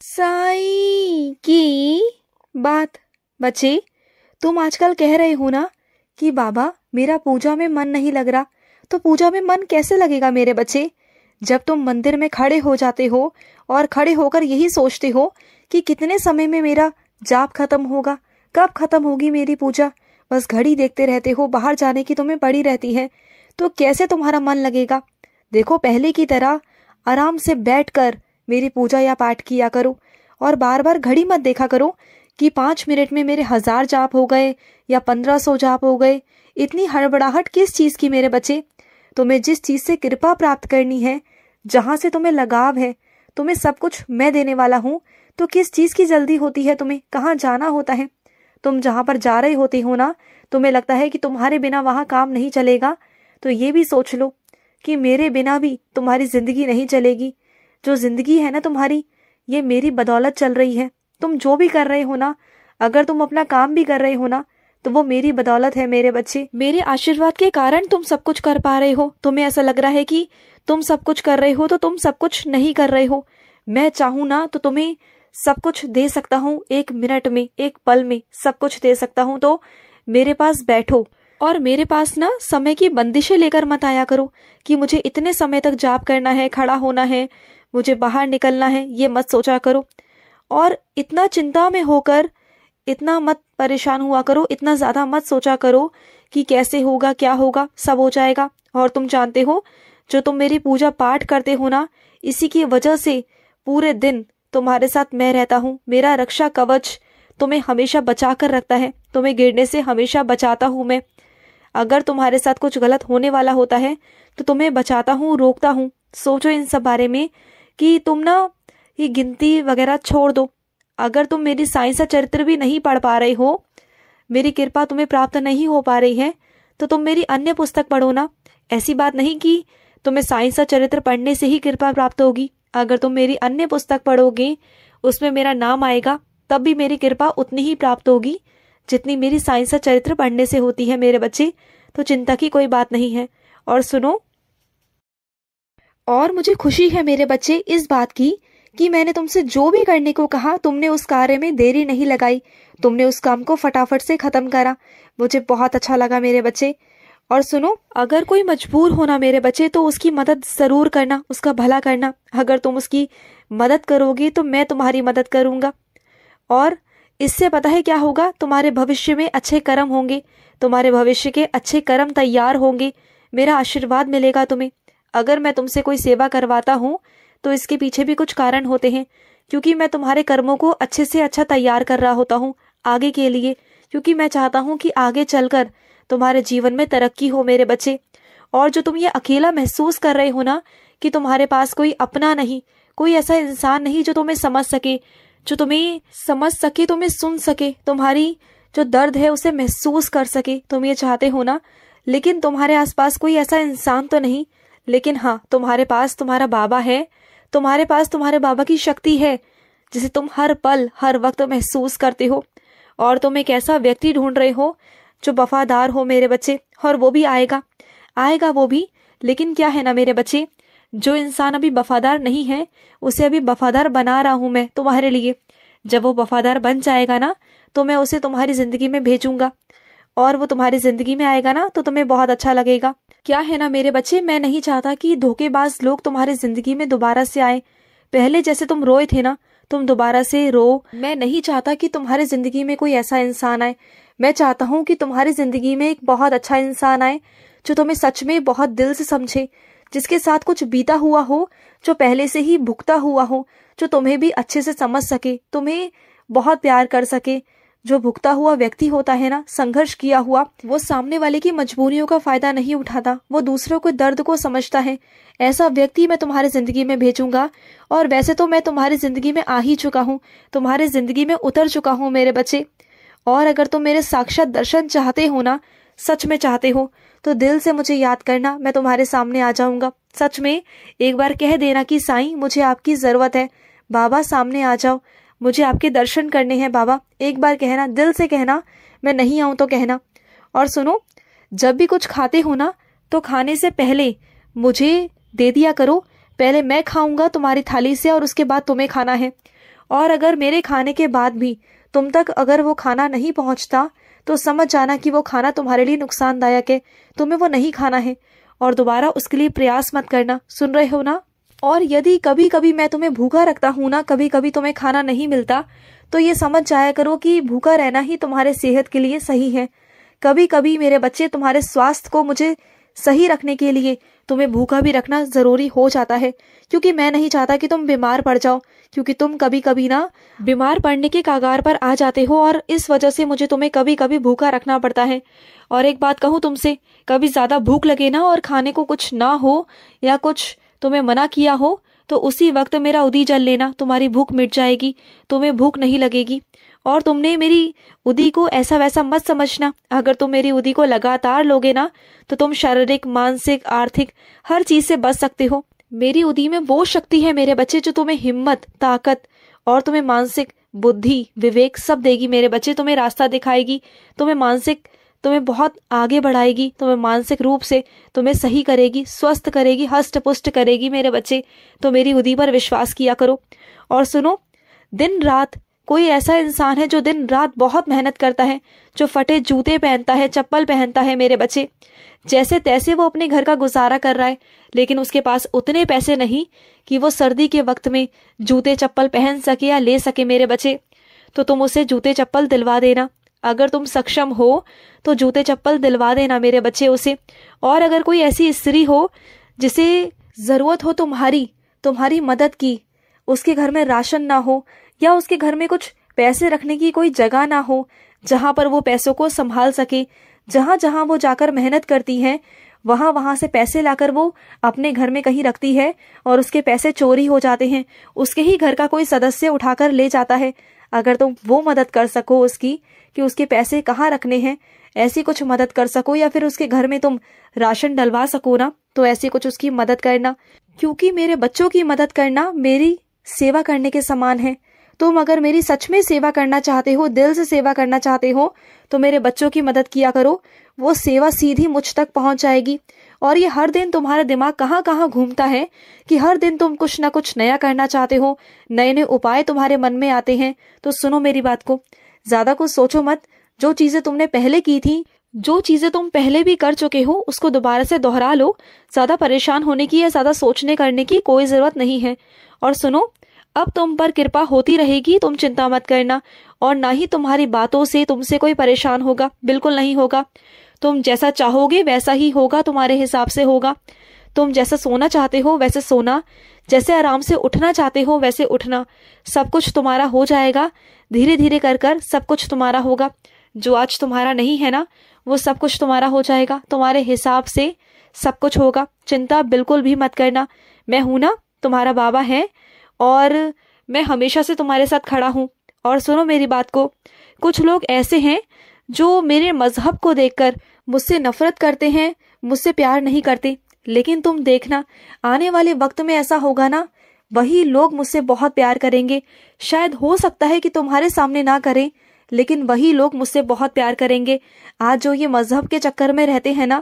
साईं की बात। बच्चे, तुम आजकल कह रहे हो ना कि बाबा मेरा पूजा में मन नहीं लग रहा, तो पूजा में मन कैसे लगेगा मेरे बच्चे? जब तुम मंदिर में खड़े हो जाते हो और खड़े होकर यही सोचते हो कि कितने समय में मेरा जाप खत्म होगा, कब खत्म होगी मेरी पूजा, बस घड़ी देखते रहते हो, बाहर जाने की तुम्हें पड़ी रहती है, तो कैसे तुम्हारा मन लगेगा? देखो, पहले की तरह आराम से बैठकर मेरी पूजा या पाठ किया करो और बार बार घड़ी मत देखा करो कि 5 मिनट में मेरे 1000 जाप हो गए या 1500 जाप हो गए। इतनी हड़बड़ाहट किस चीज की मेरे बच्चे? तुम्हें जिस चीज से कृपा प्राप्त करनी है, जहां से तुम्हें लगाव है, तुम्हें सब कुछ मैं देने वाला हूँ, तो किस चीज की जल्दी होती है? तुम्हें कहाँ जाना होता है? तुम जहां पर जा रहे होते हो ना, तुम्हें लगता है कि तुम्हारे बिना वहां काम नहीं चलेगा, तो ये भी सोच लो कि मेरे बिना भी तुम्हारी जिंदगी नहीं चलेगी। जो जिंदगी है ना तुम्हारी, ये मेरी बदौलत चल रही है। तुम जो भी कर रहे हो ना, अगर तुम अपना काम भी कर रहे हो ना, तो वो मेरी बदौलत है मेरे बच्चे। मेरे आशीर्वाद के कारण तुम सब कुछ कर पा रहे हो। तुम्हें ऐसा लग रहा है कि तुम सब कुछ कर रहे हो, तो तुम सब कुछ नहीं कर रहे हो। मैं चाहूं ना तो तुम्हें सब कुछ दे सकता हूँ, 1 मिनट में, एक पल में सब कुछ दे सकता हूँ। तो मेरे पास बैठो और मेरे पास ना समय की बंदिशें लेकर मत आया करो कि मुझे इतने समय तक जाप करना है, खड़ा होना है, मुझे बाहर निकलना है, ये मत सोचा करो। और इतना चिंता में होकर इतना मत परेशान हुआ करो, इतना ज्यादा मत सोचा करो कि कैसे होगा, क्या होगा, सब हो जाएगा। और तुम जानते हो, जो तुम मेरी पूजा पाठ करते हो ना, इसी की वजह से पूरे दिन तुम्हारे साथ मैं रहता हूँ। मेरा रक्षा कवच तुम्हें हमेशा बचा कर रखता है, तुम्हें गिरने से हमेशा बचाता हूँ मैं। अगर तुम्हारे साथ कुछ गलत होने वाला होता है तो तुम्हें बचाता हूँ, रोकता हूँ। सोचो इन सब बारे में कि तुम ना ये गिनती वगैरह छोड़ दो। अगर तुम मेरी साइंस चरित्र भी नहीं पढ़ पा रहे हो, मेरी कृपा तुम्हें प्राप्त नहीं हो पा रही है, तो तुम मेरी अन्य पुस्तक पढ़ो ना। ऐसी बात नहीं कि तुम्हें साइंस चरित्र पढ़ने से ही कृपा प्राप्त होगी। अगर तुम मेरी अन्य पुस्तक पढ़ोगे, उसमें मेरा नाम आएगा, तब भी मेरी कृपा उतनी ही प्राप्त होगी जितनी मेरी साइंस चरित्र पढ़ने से होती है मेरे बच्चे। तो चिंता की कोई बात नहीं है। और सुनो, और मुझे खुशी है मेरे बच्चे इस बात की कि मैंने तुमसे जो भी करने को कहा, तुमने उस कार्य में देरी नहीं लगाई, तुमने उस काम को फटाफट से खत्म करा। मुझे बहुत अच्छा लगा मेरे बच्चे। और सुनो, अगर कोई मजबूर होना मेरे बच्चे, तो उसकी मदद जरूर करना, उसका भला करना। अगर तुम उसकी मदद करोगे तो मैं तुम्हारी मदद करूंगा, और इससे पता है क्या होगा? तुम्हारे भविष्य में अच्छे कर्म होंगे, तुम्हारे भविष्य के अच्छे कर्म तैयार होंगे, मेरा आशीर्वाद मिलेगा तुम्हें। अगर मैं तुमसे कोई सेवा करवाता हूँ तो इसके पीछे भी कुछ कारण होते हैं, क्योंकि मैं तुम्हारे कर्मों को अच्छे से अच्छा तैयार कर रहा होता हूँ आगे के लिए, क्योंकि मैं चाहता हूँ कि आगे चलकर तुम्हारे जीवन में तरक्की हो मेरे बच्चे। और जो तुम ये अकेला महसूस कर रहे हो ना कि तुम्हारे पास कोई अपना नहीं, कोई ऐसा इंसान नहीं जो तुम्हें समझ सके, जो तुम्हें समझ सके, तुम्हें सुन सके, तुम्हारी जो दर्द है उसे महसूस कर सके, तुम ये चाहते हो ना, लेकिन तुम्हारे आसपास कोई ऐसा इंसान तो नहीं। लेकिन हाँ, तुम्हारे पास तुम्हारा बाबा है, तुम्हारे पास तुम्हारे बाबा की शक्ति है, जिसे तुम हर पल हर वक्त महसूस करते हो। और तुम एक ऐसा व्यक्ति ढूंढ रहे हो जो वफादार हो मेरे बच्चे, और वो भी आएगा, आएगा वो भी। लेकिन क्या है ना मेरे बच्चे, जो इंसान अभी वफादार नहीं है, उसे अभी वफादार बना रहा हूं मैं तुम्हारे लिए। जब वो वफादार बन जाएगा ना, तो मैं उसे तुम्हारी जिंदगी में भेजूंगा, और वो तुम्हारी जिंदगी में आएगा ना, तो तुम्हें बहुत अच्छा लगेगा। क्या है ना मेरे बच्चे, मैं नहीं चाहता कि धोखेबाज लोग तुम्हारी जिंदगी में दोबारा से आए। पहले जैसे तुम रोए थे ना, तुम दोबारा से रो। मैं नहीं चाहता कि तुम्हारी जिंदगी में कोई ऐसा इंसान आए। मैं चाहता हूँ कि तुम्हारी जिंदगी में एक बहुत अच्छा इंसान आए, जो तुम्हें सच में बहुत दिल से समझे, जिसके साथ कुछ बीता हुआ हो, जो पहले से ही भुगता हुआ हो, जो तुम्हें भी अच्छे से समझ सके, तुम्हें बहुत प्यार कर सके। जो भुगता हुआ व्यक्ति होता है ना, संघर्ष किया हुआ, वो सामने वाले की मजबूरियों का फायदा नहीं उठाता, वो दूसरों के दर्द को समझता है। ऐसा व्यक्ति मैं तुम्हारी जिंदगी में भेजूंगा। और वैसे तो मैं तुम्हारी जिंदगी में आ ही चुका हूँ, तुम्हारी जिंदगी में उतर चुका हूँ मेरे बच्चे। और अगर तुम मेरे साक्षात दर्शन चाहते हो ना, सच में चाहते हो, तो दिल से मुझे याद करना, मैं तुम्हारे सामने आ जाऊंगा। सच में एक बार कह देना कि साईं, मुझे आपकी जरूरत है, बाबा सामने आ जाओ, मुझे आपके दर्शन करने हैं बाबा। एक बार कहना, दिल से कहना, मैं नहीं आऊं तो कहना। और सुनो, जब भी कुछ खाते हो ना, तो खाने से पहले मुझे दे दिया करो। पहले मैं खाऊंगा तुम्हारी थाली से, और उसके बाद तुम्हें खाना है। और अगर मेरे खाने के बाद भी तुम तक अगर वो खाना नहीं पहुंचता तो समझ जाना कि वो खाना तुम्हारे लिए नुकसानदायक है, तुम्हें वो नहीं खाना है और दोबारा उसके लिए प्रयास मत करना। सुन रहे हो ना? और यदि कभी कभी मैं तुम्हें भूखा रखता हूँ ना, कभी कभी तुम्हें खाना नहीं मिलता, तो ये समझ जाया करो कि भूखा रहना ही तुम्हारे सेहत के लिए सही है। कभी कभी मेरे बच्चे तुम्हारे स्वास्थ्य को मुझे सही रखने के लिए तुम्हें भूखा भी रखना जरूरी हो जाता है, क्योंकि मैं नहीं चाहता कि तुम बीमार पड़ जाओ, क्योंकि तुम कभी कभी ना बीमार पड़ने के कगार पर आ जाते हो और इस वजह से मुझे तुम्हें कभी कभी भूखा रखना पड़ता है। और एक बात कहूँ तुमसे, कभी ज्यादा भूख लगे ना और खाने को कुछ ना हो या कुछ तुम्हें मना किया हो तो उसी वक्त मेरा उदी जल लेना, तुम्हारी भूख मिट जाएगी, तुम्हें भूख नहीं लगेगी। और तुमने मेरी उदी को ऐसा वैसा मत समझना। अगर तुम मेरी उदी को लगातार लोगे ना तो तुम शारीरिक, मानसिक, आर्थिक हर चीज से बच सकते हो। मेरी उदी में वो शक्ति है मेरे बच्चे जो तुम्हें हिम्मत, ताकत और तुम्हें मानसिक बुद्धि, विवेक सब देगी मेरे बच्चे। तुम्हें रास्ता दिखाएगी, तुम्हें बहुत आगे बढ़ाएगी, तुम्हें मानसिक रूप से तुम्हें सही करेगी, स्वस्थ करेगी, हष्ट पुष्ट करेगी मेरे बच्चे। तो मेरी उदी पर विश्वास किया करो। और सुनो, दिन रात कोई ऐसा इंसान है जो दिन रात बहुत मेहनत करता है, जो फटे जूते पहनता है, चप्पल पहनता है मेरे बच्चे, जैसे तैसे वो अपने घर का गुजारा कर रहा है, लेकिन उसके पास उतने पैसे नहीं कि वो सर्दी के वक्त में जूते चप्पल पहन सके या ले सके मेरे बच्चे। तो तुम उसे जूते चप्पल दिलवा देना। अगर तुम सक्षम हो तो जूते चप्पल दिलवा देना मेरे बच्चे उसे। और अगर कोई ऐसी स्त्री हो जिसे जरूरत हो तुम्हारी मदद की, उसके घर में राशन ना हो या उसके घर में कुछ पैसे रखने की कोई जगह ना हो जहां पर वो पैसों को संभाल सके, जहां जहां वो जाकर मेहनत करती है वहां वहां से पैसे लाकर वो अपने घर में कहीं रखती है और उसके पैसे चोरी हो जाते हैं, उसके ही घर का कोई सदस्य उठाकर ले जाता है। अगर तुम वो मदद कर सको उसकी कि उसके पैसे कहाँ रखने हैं, ऐसी कुछ मदद कर सको, या फिर उसके घर में तुम राशन डलवा सको ना, तो ऐसी कुछ उसकी मदद करना, क्योंकि मेरे बच्चों की मदद करना मेरी सेवा करने के समान है। तुम अगर मेरी सच में सेवा करना चाहते हो, दिल से सेवा करना चाहते हो, तो मेरे बच्चों की मदद किया करो। वो सेवा सीधी मुझ तक पहुंच जाएगी। और ये हर दिन तुम्हारा दिमाग कहाँ कहाँ घूमता है कि हर दिन तुम कुछ ना कुछ नया करना चाहते हो, नए नए उपाय तुम्हारे मन में आते हैं। तो सुनो मेरी बात को, ज्यादा कुछ सोचो मत। जो चीजें तुमने पहले की थी, जो चीजें तुम पहले भी कर चुके हो, उसको दोबारा से दोहरा लो। ज्यादा परेशान होने की या ज्यादा सोचने करने की कोई जरूरत नहीं है। और सुनो, अब तुम पर कृपा होती रहेगी, तुम चिंता मत करना। और ना ही तुम्हारी बातों से तुमसे कोई परेशान होगा, बिल्कुल नहीं होगा। तुम जैसा चाहोगे वैसा ही होगा, तुम्हारे हिसाब से होगा। तुम जैसा सोना चाहते हो वैसे सोना, जैसे आराम से उठना चाहते हो वैसे उठना, सब कुछ तुम्हारा हो जाएगा। धीरे धीरे कर कर सब कुछ तुम्हारा होगा। जो आज तुम्हारा नहीं है ना, वो सब कुछ तुम्हारा हो जाएगा। तुम्हारे हिसाब से सब कुछ होगा। चिंता बिल्कुल भी मत करना। मैं हूं ना, तुम्हारा बाबा है, और मैं हमेशा से तुम्हारे साथ खड़ा हूं। और सुनो मेरी बात को, कुछ लोग ऐसे हैं जो मेरे मजहब को देखकर मुझसे नफरत करते हैं, मुझसे प्यार नहीं करते, लेकिन तुम देखना आने वाले वक्त में ऐसा होगा ना, वही लोग मुझसे बहुत प्यार करेंगे। शायद हो सकता है कि तुम्हारे सामने ना करें, लेकिन वही लोग मुझसे बहुत प्यार करेंगे। आज जो ये मजहब के चक्कर में रहते हैं ना,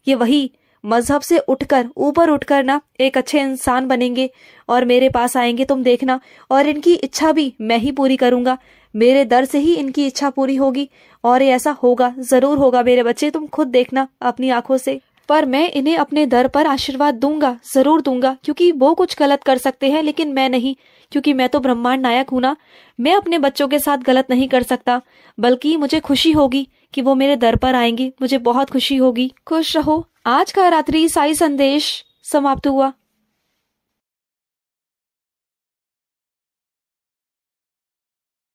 ये वही मजहब से उठकर ऊपर उठकर ना एक अच्छे इंसान बनेंगे और मेरे पास आएंगे, तुम देखना। और इनकी इच्छा भी मैं ही पूरी करूंगा। मेरे दर से ही इनकी इच्छा पूरी होगी, और ये ऐसा होगा, जरूर होगा मेरे बच्चे, तुम खुद देखना अपनी आंखों से। पर मैं इन्हें अपने दर पर आशीर्वाद दूंगा, जरूर दूंगा, क्योंकि वो कुछ गलत कर सकते हैं लेकिन मैं नहीं, क्योंकि मैं तो ब्रह्मांड नायक हूं ना। मैं अपने बच्चों के साथ गलत नहीं कर सकता, बल्कि मुझे खुशी होगी कि वो मेरे दर पर आएंगे। मुझे बहुत खुशी होगी। खुश रहो। आज का रात्रि साई संदेश समाप्त हुआ।